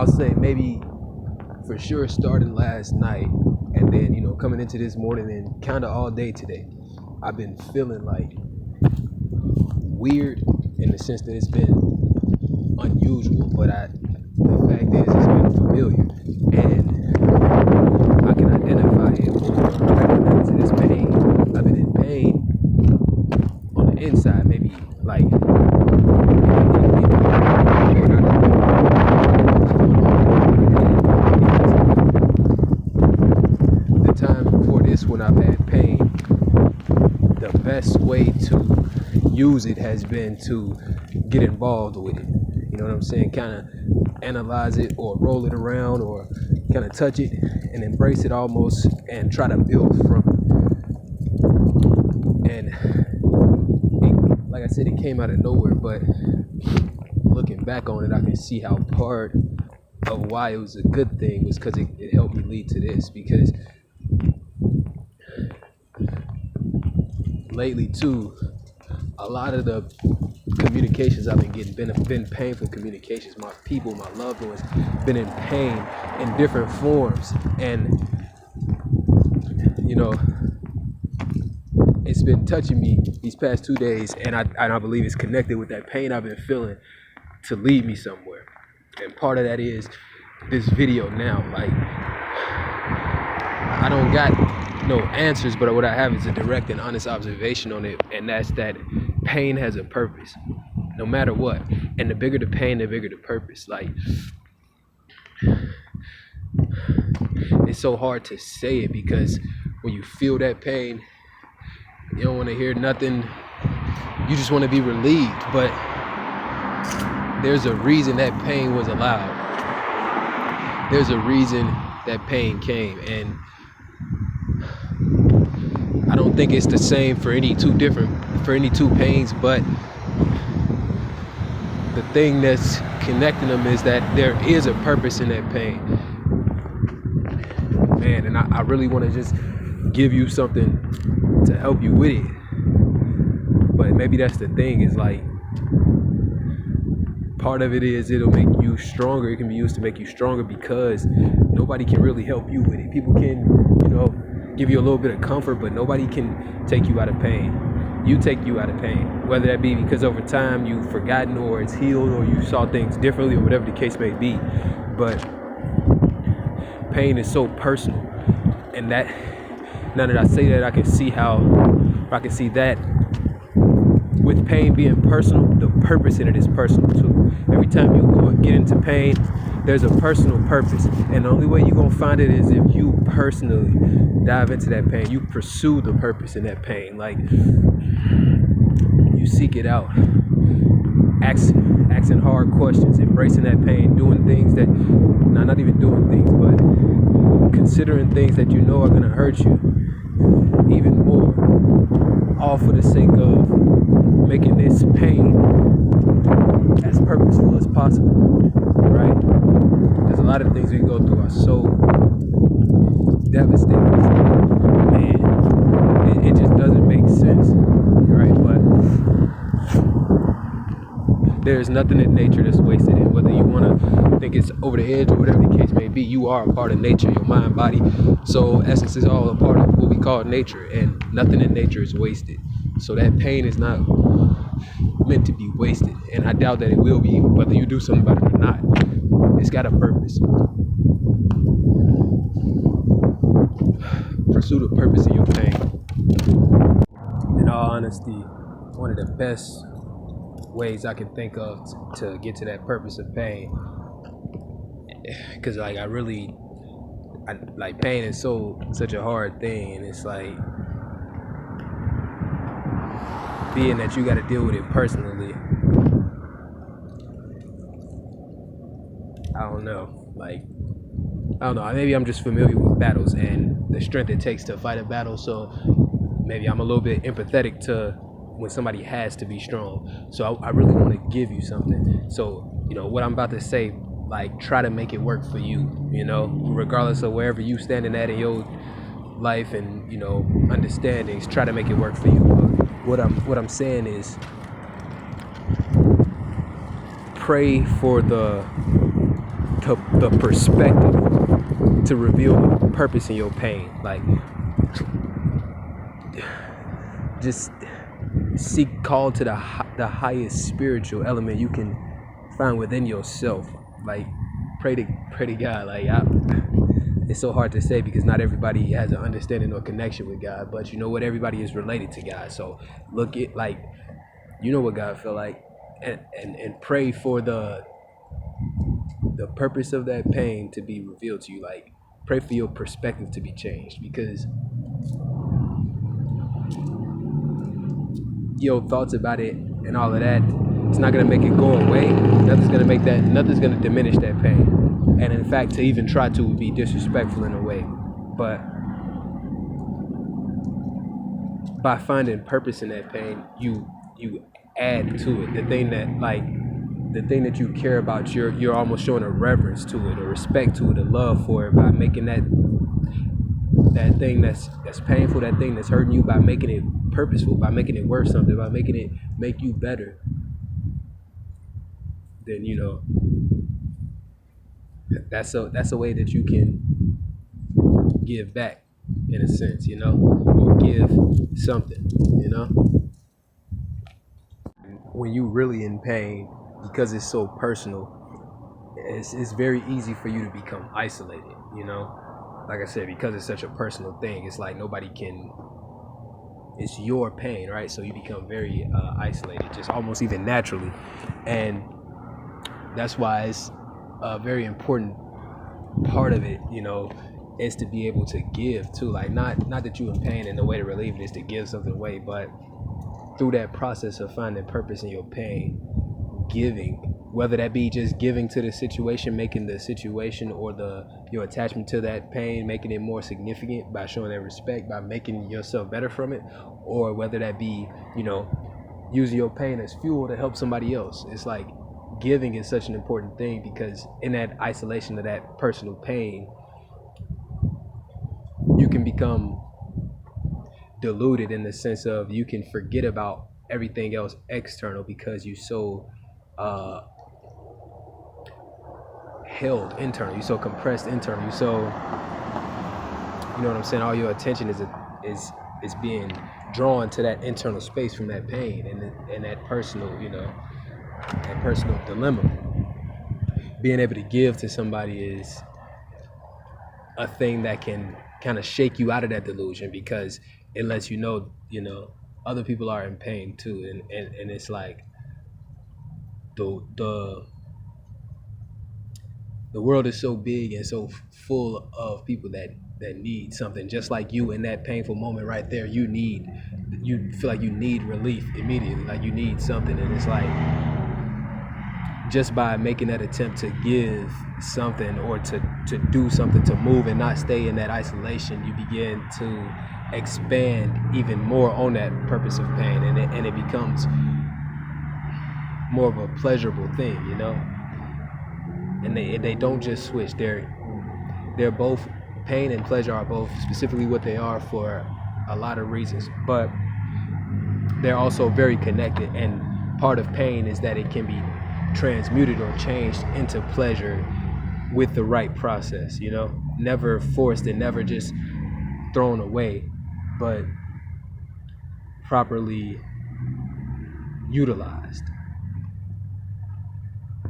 I'll say maybe for sure starting last night, and then coming into this morning and kind of all day today, I've been feeling like weird in the sense that it's been unusual, but the fact is it's been familiar, and I can identify it or recognize it as pain. I've been in pain on the inside, maybe like the time before this when I've had pain, the best way to use it has been to get involved with it. You know what I'm saying? Kind of analyze it or roll it around or kind of touch it and embrace it almost and try to build from it. And like I said, it came out of nowhere, but looking back on it, I can see how part of why it was a good thing was because it helped me lead to this. Because lately too, a lot of the communications I've been getting been painful communications. My people, my loved ones, been in pain in different forms, and it's been touching me these past 2 days, and I believe it's connected with that pain I've been feeling to lead me somewhere. And part of that is this video now. Like, I don't got no answers, but what I have is a direct and honest observation on it, and that's that pain has a purpose, no matter what. And the bigger the pain, the bigger the purpose. Like, it's so hard to say it because when you feel that pain, you don't want to hear nothing. You just want to be relieved, but there's a reason that pain was allowed. There's a reason that pain came, and I don't think it's the same for any two pains, but the thing that's connecting them is that there is a purpose in that pain. Man, and I really want to just give you something to help you with it. But maybe that's the thing, is like, part of it is it'll make you stronger. It can be used to make you stronger because nobody can really help you with it. People can, give you a little bit of comfort, but nobody can take you out of pain. You take you out of pain, whether that be because over time you've forgotten or it's healed or you saw things differently or whatever the case may be. But pain is so personal, and that, now that I say that, I can see that with pain being personal, the purpose in it is personal too. Every time you go and get into pain, there's a personal purpose, and the only way you're gonna find it is if you personally dive into that pain. You pursue the purpose in that pain. Like, you seek it out, asking hard questions, embracing that pain, doing things that, not even doing things, but considering things that you know are gonna hurt you even more, all for the sake of making this pain as purposeful as possible, right? Because a lot of things we go through are so devastating. Man, it just doesn't make sense, right? But there's nothing in nature that's wasted. And whether you want to think it's over the edge or whatever the case may be, you are a part of nature, your mind, body. So essence is all a part of what we call nature, and nothing in nature is wasted. So that pain is not meant to be wasted, and I doubt that it will be, whether you do something about it or not. It's got a purpose. Pursue the purpose of your pain. In all honesty, one of the best ways I can think of to get to that purpose of pain, because like pain is such a hard thing, and it's like, being that you got to deal with it personally, I don't know, maybe I'm just familiar with battles and the strength it takes to fight a battle, so maybe I'm a little bit empathetic to when somebody has to be strong. So I really want to give you something. So, what I'm about to say, like, try to make it work for you, regardless of wherever you standing at in your life and, understandings, try to make it work for you. What I'm saying is, pray for the the perspective to reveal the purpose in your pain. Like, just call to the highest spiritual element you can find within yourself. Like, pray to God. Like, it's so hard to say because not everybody has an understanding or connection with God, but you know what? Everybody is related to God. So look at, like, you know what God feel like, and pray for the purpose of that pain to be revealed to you. Like, pray for your perspective to be changed, because your thoughts about it and all of that, it's not gonna make it go away. Nothing's gonna diminish that pain. And in fact, to even try to would be disrespectful in a way. But by finding purpose in that pain, you add to it. The thing that you care about, you're almost showing a reverence to it, a respect to it, a love for it, by making that thing that's painful, that thing that's hurting you, by making it purposeful, by making it worth something, by making it make you better. Then, you know, that's a way that you can give back, in a sense, you know, or give something, you know. When you really in pain, because it's so personal, it's very easy for you to become isolated, you know. Like I said, because it's such a personal thing, it's like nobody can, it's your pain, right? So you become very isolated, just almost even naturally. And that's why it's a very important part of it, you know, is to be able to give too. Like, not that you in pain and the way to relieve it is to give something away, but through that process of finding purpose in your pain, giving, whether that be just giving to the situation, making the situation or your attachment to that pain, making it more significant by showing that respect, by making yourself better from it, or whether that be, you know, using your pain as fuel to help somebody else. It's like, giving is such an important thing, because in that isolation of that personal pain, you can become deluded in the sense of you can forget about everything else external, because you so held internal, you so compressed internal, you so, you know what I'm saying, all your attention is being drawn to that internal space from that pain and that personal, you know, that personal dilemma. Being able to give to somebody is a thing that can kind of shake you out of that delusion, because it lets you know, other people are in pain too, and it's like the world is so big and so full of people that need something just like you. In that painful moment right there, you feel like you need relief immediately, like you need something. And it's like, just by making that attempt to give something, or to do something, to move and not stay in that isolation, you begin to expand even more on that purpose of pain, and it becomes more of a pleasurable thing, you know. And they don't just switch. They're both, pain and pleasure are both specifically what they are for a lot of reasons, but they're also very connected. And part of pain is that it can be transmuted or changed into pleasure with the right process, you know, never forced and never just thrown away, but properly utilized.